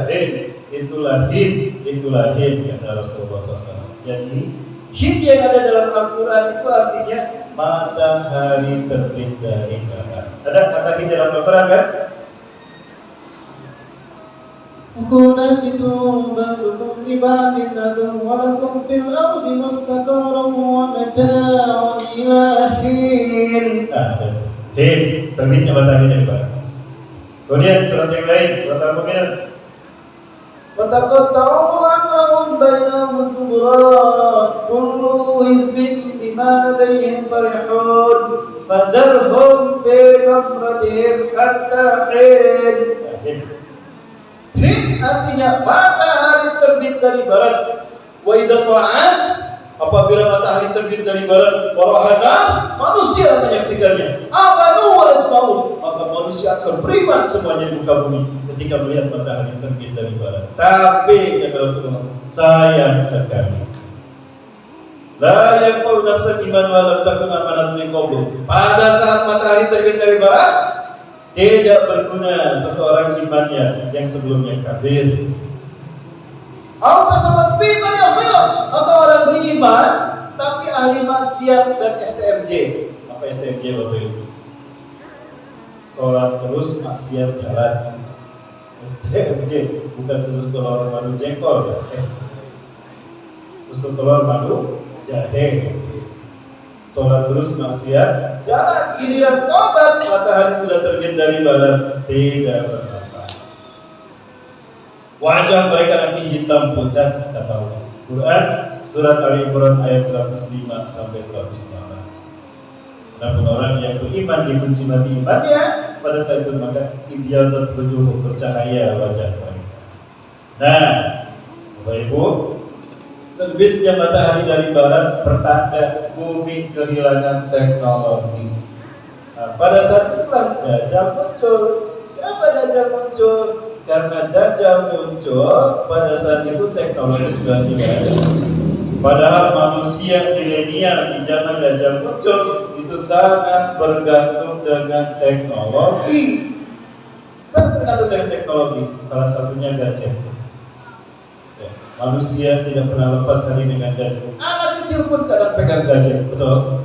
hin. Itulah hin kata Rasulullah SAW. Jadi hin yang ada dalam Al-Quran itu artinya matahari terbit dari barat. Ada kata hin dalam Al-Quran kan? وقلنا اهبطوا بعضكم لبعض عدو ولكم في الأرض مستقر ومتاع إلى حين. Hin, terbitnya matahari dari barat. Kemudian surat yang lain, surat Al-Mu'minun. وَتَقَطَّعُوا أَمْرَهُمْ بَيْنَهُمْ زُبُرًا كُلُّ حِزْبٍ بِمَا لَدَيْهِمْ فَرِحُونَ فَذَرْهُمْ فِي غَمْرَتِهِمْ حَتَّى حِينٍ. Hin artinya matahari terbit dari barat. Wa idza tala'at, apabila matahari terbit dari barat, warahanas, manusia menyaksikannya. Amanu wa ajma'un, maka manusia akan beriman semuanya di muka bumi ketika melihat matahari terbit dari barat. Tapi kata Rasulullah, sayang sekali, la yanfa'u nafsan iman wa lam takun amanat min qablu. Pada saat matahari terbit dari barat, tidak berguna seseorang imannya yang sebelumnya kafir. Atau orang beriman tapi ahli maksiat dan STMJ. Apa STMJ Bapak Ibu? Sholat terus maksiat jalan. STMJ bukan susu telur madu jengkol ya. Susu telur madu jahe. Sholat terus maksiat jalan, giliran tobat matahari sudah terbit dari barat, tidak bermanfaat. Wajah mereka nanti hitam pucat, kata Allah. Quran surat Ali Imran ayat 105 sampai 106. Namun orang yang beriman dibenci mati imannya, pada saat itu maka ibyadat wujuh, bercahaya wajah mereka. Nah, Bapak Ibu, terbitnya matahari dari barat pertanda bumi kehilangan teknologi. Nah, pada saat itulah Dajjal muncul. Kenapa Dajjal muncul? Karena Dajjal muncul pada saat itu teknologi sudah tidak ada. Padahal manusia milenial di zaman Dajjal muncul itu sangat bergantung dengan teknologi. Sangat bergantung dengan teknologi. Salah satunya gadget. Manusia tidak pernah lepas hari dengan gadget. Anak kecil pun kadang pegang gadget, betul.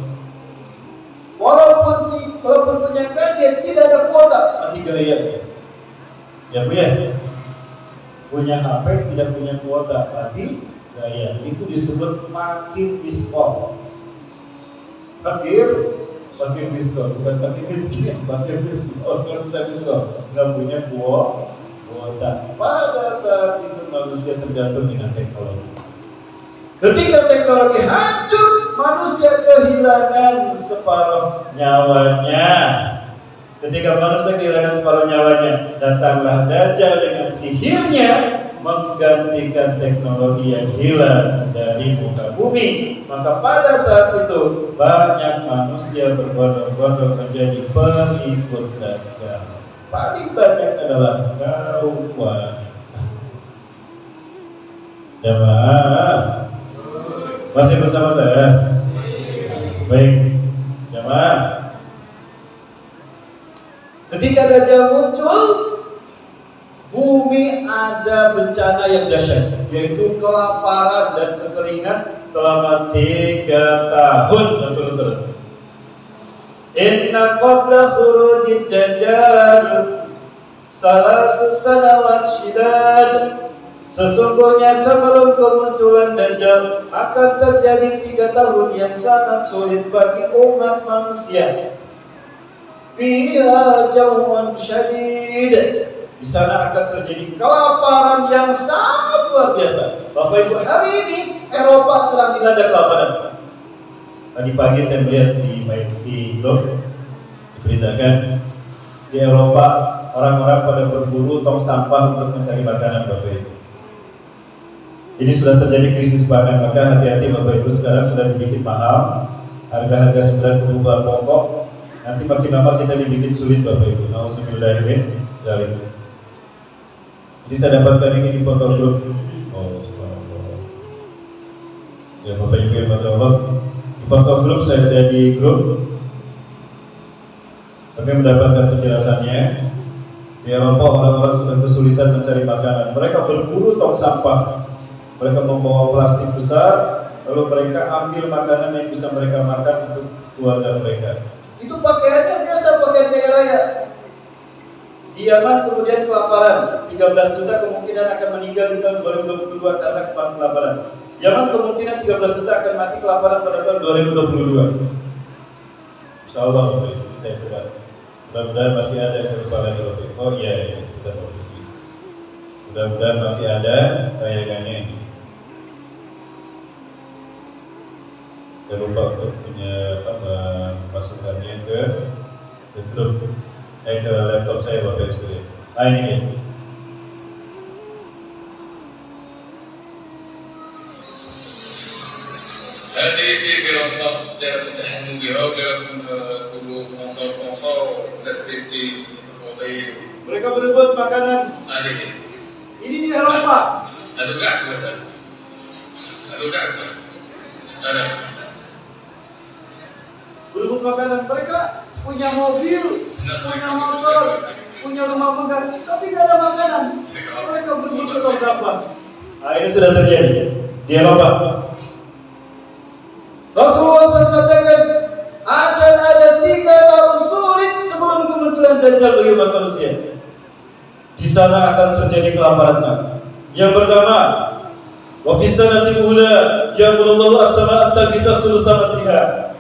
Walaupun punya gadget tidak ada kuota, mati gaya. Ya Bu ya. Punya HP tidak punya kuota, mati gaya. Itu disebut makin diskon. Fakir diskon, bukan fakir miskin, fakir diskon. Kalau bisa diskon, nggak punya kuota. Pada saat itu manusia tergantung dengan teknologi. Ketika teknologi hancur, manusia kehilangan separuh nyawanya. Ketika manusia kehilangan separuh nyawanya, datanglah Dajjal dengan sihirnya menggantikan teknologi yang hilang dari muka bumi. Maka pada saat itu banyak manusia berbondong-bondong menjadi pengikut Dajjal. Paling banyak adalah kaum wanita. Jamaah masih bersama saya? Baik, jamaah. Ketika Dajjal muncul, bumi ada bencana yang dahsyat, yaitu kelaparan dan kekeringan selama 3 tahun berturut-turut. Inna qabla khurujid Dajjal salasu sanawat syidad. Sesungguhnya sebelum kemunculan Dajjal akan terjadi 3 tahun yang sangat sulit bagi umat manusia. Fiha jauhan syadid. Di sana akan terjadi kelaparan yang sangat luar biasa. Bapak Ibu, hari ini Eropa sedang dilanda kelaparan. Tadi pagi saya melihat di blog diberitakan di Eropa orang-orang pada berburu tong sampah untuk mencari makanan, Bapak Ibu. Ini sudah terjadi krisis pangan, maka hati-hati Bapak Ibu, sekarang sudah dibikin mahal harga-harga 9 kebutuhan pokok. Nanti makin lama kita dibikin sulit Bapak Ibu. Nauzubillah dari itu. Jadi saya dapatkan ini di foto grup. Oh, subhanallah. Ya Bapak Ibu yang Allah. Foto grup saya ada di grup. Kami mendapatkan penjelasannya. Di Eropa orang-orang sudah kesulitan mencari makanan. Mereka berburu tong sampah. Mereka membawa plastik besar, lalu mereka ambil makanan yang bisa mereka makan untuk keluarga mereka. Itu pakaiannya biasa pakaian gaya raya. Di Yaman kemudian kelaparan, 13 juta kemungkinan akan meninggal di tahun 2022 karena kelaparan. Yaman kemungkinan 13 juta akan mati kelaparan pada tahun 2022. Insya Allah, ini saya sudah. Mudah-mudahan masih ada, saya lupa lagi waktu. Oh iya, ini sudah waktu. Mudah-mudahan masih ada tayangannya ini. Saya lupa untuk punya masukannya ke grup, ke laptop saya Bapak Ibu. Nah ini nih. هذه دراسة تحمل بها sponsor electricity mobile. Mereka berebut makanan. Ini di Eropa. Ada Ka'bah. Ada. Berebut makanan. Mereka punya mobil, punya motor, punya rumah megah, tapi tidak ada makanan. Mereka berebut ke tong sampah. Nah ini sudah terjadi di Eropa. Rasulullah SAW katakan akan ada 3 tahun sulit sebelum kemunculan Dajjal bagi umat manusia. Di sana akan terjadi kelaparan sangat. Yang pertama, wa fi sanatil ula yaqulullahu as-samaa'a tabisa sulusamatha.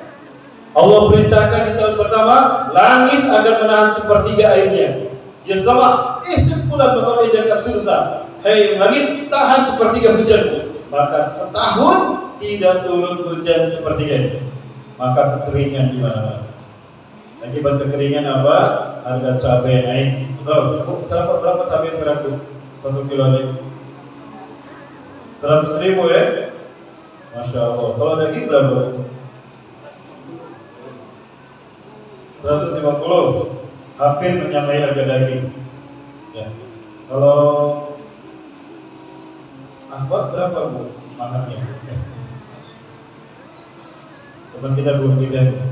Allah perintahkan di tahun pertama langit akan menahan sepertiga airnya. Ya sama, isib pula maqaida kasulsa. Hei langit, tahan sepertiga hujan. Maka setahun tidak turun hujan sepertiganya. Maka kekeringan di mana-mana. Akibat kekeringan apa? Harga cabai naik. Betul. Berapa cabai sekarang 1 kilo nih? 100.000 ya? Masya Allah. Kalau daging berapa? 150. Hampir menyamai harga daging. Ya. Kalau ahwat berapa Bu maharnya? Teman kita belum tidak.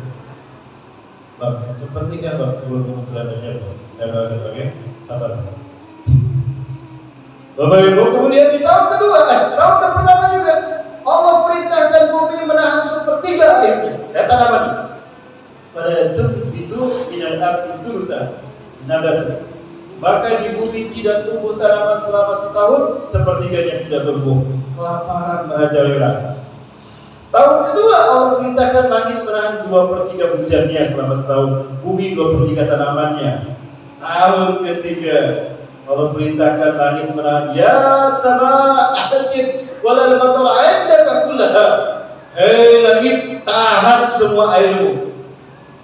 Bang, sepertiga Bang sebelum kemunculan Dajjal. Saya doakan Bang, sabar. Bapak Ibu, kemudian di tahun kedua, tahun pertama juga Allah perintahkan bumi menahan sepertiga airnya. Kata apa nih? Pada itu minal ardi sulusa nabat. Maka di bumi tidak tumbuh tanaman selama setahun, sepertiganya tidak tumbuh. Kelaparan merajalela. Tahun kedua Allah perintahkan langit menahan 2/3 hujannya selama setahun, bumi 2/3 tanamannya. Tahun ketiga Allah perintahkan langit menahan ya sama ahsib walal matar indaka kullaha. Hei langit, tahan semua airmu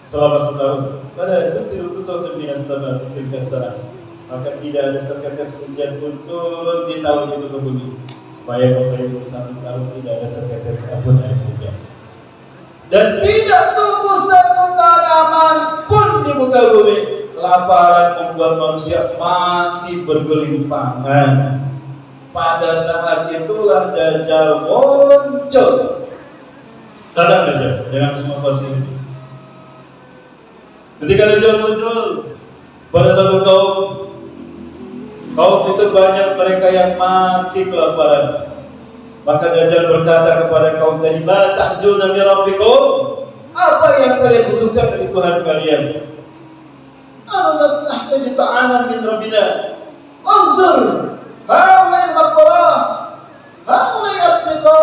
selama setahun. Pada tutul minas sama tilka sana. Maka tidak ada setetes hujan pun turun di tahun itu ke bumi. Supaya Bapak Ibu satu tahun tidak ada setetes apapun air hujan. Dan tidak tumbuh satu tanaman pun di muka bumi. Kelaparan membuat manusia mati bergelimpangan. Pada saat itulah Dajjal muncul. Datang Dajjal dengan semua fasilitas. Ketika Dajjal muncul pada satu kaum itu banyak mereka yang mati kelaparan. Maka Dajjal berkata kepada kaum tadi, "Ma tahjuna min rabbikum?" Apa yang kalian butuhkan dari Tuhan kalian? "Ana nahtaju ta'aman min rabbina." Anzur, haulai al-maqbarah, haulai asdiqa,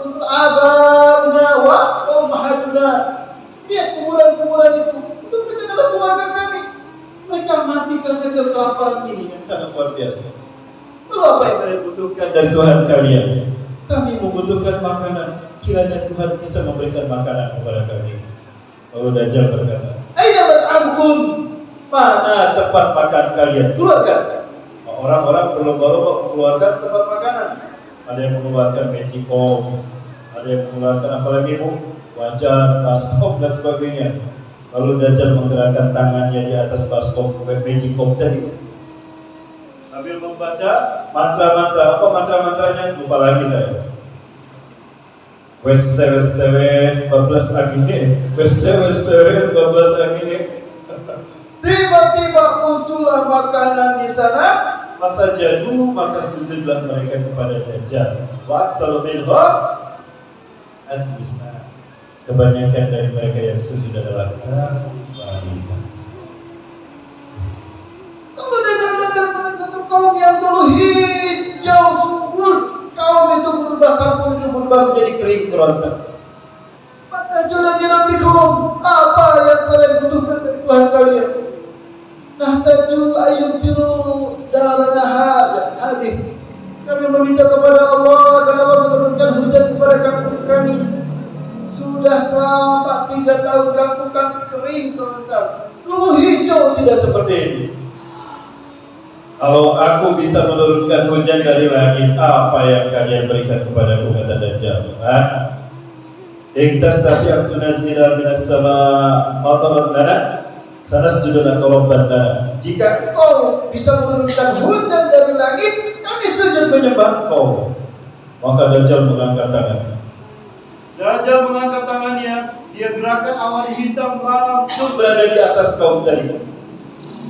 us'abana wa ummahatuna. Lihat kuburan-kuburan itu mereka adalah keluarga kami. Mereka mati karena kelaparan ini yang sangat luar biasa. Lalu apa yang kalian butuhkan dari Tuhan kalian? Kami membutuhkan makanan. Kiranya Tuhan bisa memberikan makanan kepada kami. Lalu Dajjal berkata, "Aina mat'amukum?" Mana tempat makan kalian? Keluarkan. Orang-orang berlomba-lomba mengeluarkan tempat makanan. Ada yang mengeluarkan magicom, ada yang mengeluarkan apalagi Bu, wajan, baskom dan sebagainya. Lalu Dajjal menggerakkan tangannya di atas baskom magicom tadi sambil membaca mantra-mantra. Apa mantra-mantranya? Lupa lagi saya. Wes 14 angin. Wes 14 angin. Tiba-tiba muncullah makanan di sana. Masa jadu maka sujudlah mereka kepada Dajjal. Wa aksalu minhum an-nisa. Kebanyakan dari mereka yang sujud adalah wanita. Kalau berontak. Mata jualan bikum, apa yang kalian butuhkan dari Tuhan kalian? Nahtaju ayyubtilu darana hadih. Kami meminta kepada Allah agar Allah menurunkan hujan kepada kampung kami. Sudah lama 3 tahun kampung kami kering terendam. Dulu hijau tidak seperti ini. Kalau aku bisa menurunkan hujan dari langit, apa yang kalian berikan kepadaku, kata Dajjal? Iktas tapi aku tunazila minas sama mataran lana, sanasjudu laka rabban lana. Jika engkau bisa menurunkan hujan dari langit, kami sujud menyembah engkau. Maka Dajjal mengangkat tangannya. Dajjal mengangkat tangannya, dia gerakan awan hitam langsung berada di atas kaum tadi.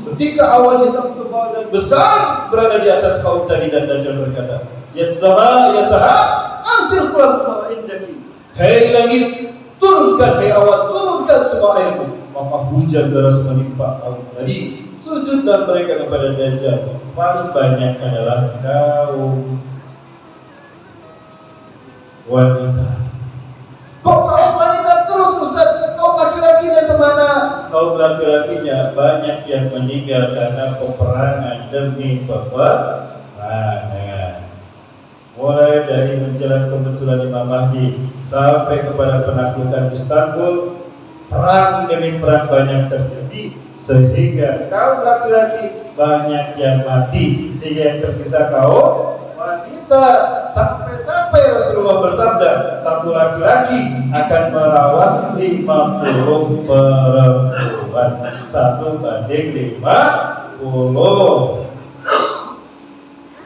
Ketika awan hitam tebal dan besar berada di atas kaum tadi, dan Dajjal berkata, Ya sama, ya sahab, asir pulang indaki. Hei langit, turunkan, hei awan, turunkan semua airmu. Maka hujan deras menimpa kaum tadi. Sujudlah mereka kepada Dajjal. Paling banyak adalah kaum wanita. Kok kaum wanita terus, Ustaz? Kaum laki-lakinya kemana? Kaum laki-lakinya banyak yang meninggal karena peperangan demi peperangan. Mulai dari menjelang kemunculan Imam Mahdi sampai kepada penaklukan Istanbul, perang demi perang banyak terjadi, sehingga kaum laki-laki banyak yang mati, sehingga yang tersisa kaum wanita. Sampai Rasulullah bersabda, satu laki-laki akan merawat 50 perempuan, 1:50.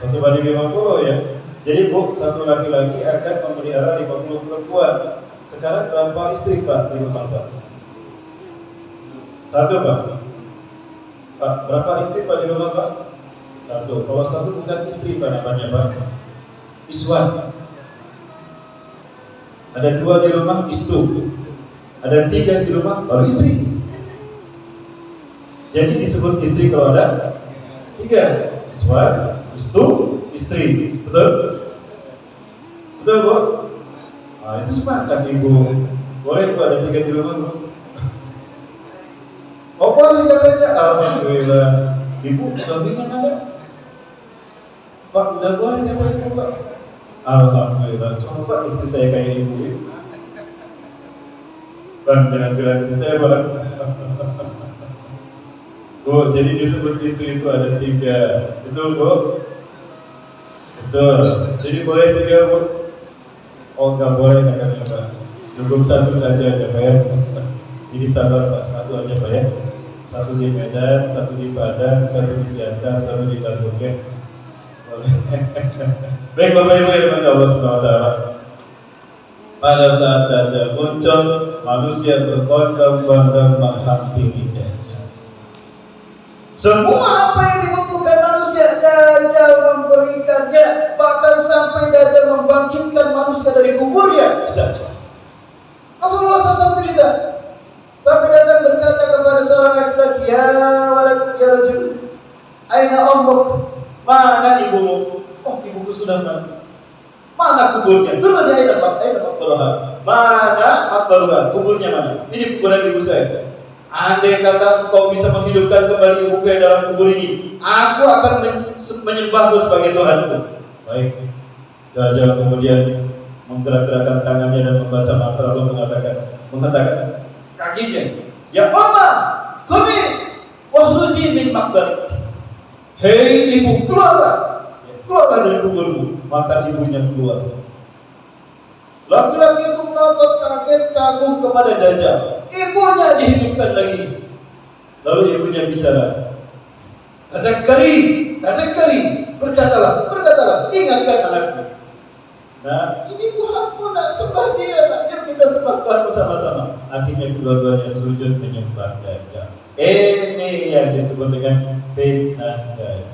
1:50 ya. Jadi satu laki-laki akan memelihara 50 perempuan. Sekarang berapa istri Pak di rumah Pak? 1 Pak. Pak, berapa istri Pak di rumah Pak? 1. Kalau 1 bukan istri Pak namanya Pak, iswan. Ada 2 di rumah, istu. Ada 3 di rumah, baru istri. Jadi disebut istri kalau ada 3. Iswan, istu, istri. Betul? Betul Bu? Itu sepakat Ibu. Boleh Bu ada 3 di rumah Bu? Oh boleh katanya. Alhamdulillah. Ibu suaminya ada? Pak udah boleh katanya Ibu Pak? Alhamdulillah. Coba istri saya kayak Ibu ya. Bang jangan bilang istri saya Bang. Bu, jadi disebut istri itu ada 3. Betul Bu? Betul. Jadi boleh 3 Bu? Oh enggak boleh katanya Pak. Cukup 1 saja aja Pak ya. Jadi sabar Pak, 1 aja Pak ya. 1 di Medan, 1 di Padang, 1 di Siantar, 1 di Bandung ya. Boleh. Baik Bapak Ibu yang dimana Allah Subhanahu wa taala. Pada saat Dajjal muncul, manusia berbondong-bondong menghampiri Dajjal. Semua apa yang dibutuhkan manusia Dajjal memberikannya, bahkan sampai Dajjal membangkitkan manusia dari kuburnya. Bisa. Rasulullah SAW cerita, sampai datang berkata kepada seorang laki-laki, Ya walad ya rajul, aina ummuk? Mana ibumu? Oh, ibuku sudah mati. Mana kuburnya? Dulu dia aina makbaruha. Mana makbaruha? Kuburnya mana? Ini kuburan ibu saya. Andai kata kau bisa menghidupkan kembali ibuku yang dalam kubur ini, aku akan menyembahmu sebagai Tuhanku. Baik. Dajjal kemudian menggerak-gerakkan tangannya dan membaca mantra, lalu mengatakan kakinya, Ya Allah, kami wakhruji min makbar. Hei ibu, keluarlah dari kuburmu. Maka ibunya keluar. Laki-laki itu melotot kaget kagum kepada Dajjal. Ibunya dihidupkan lagi. Lalu ibunya bicara, Tazakkari, berkatalah, ingatkan anakku. Nah, ini Tuhanmu nak, sembah dia nak. Yuk kita sembah Tuhan bersama-sama. Akhirnya kedua-duanya sujud menyembah Dajjal. Ini yang disebut dengan fitnah Dajjal.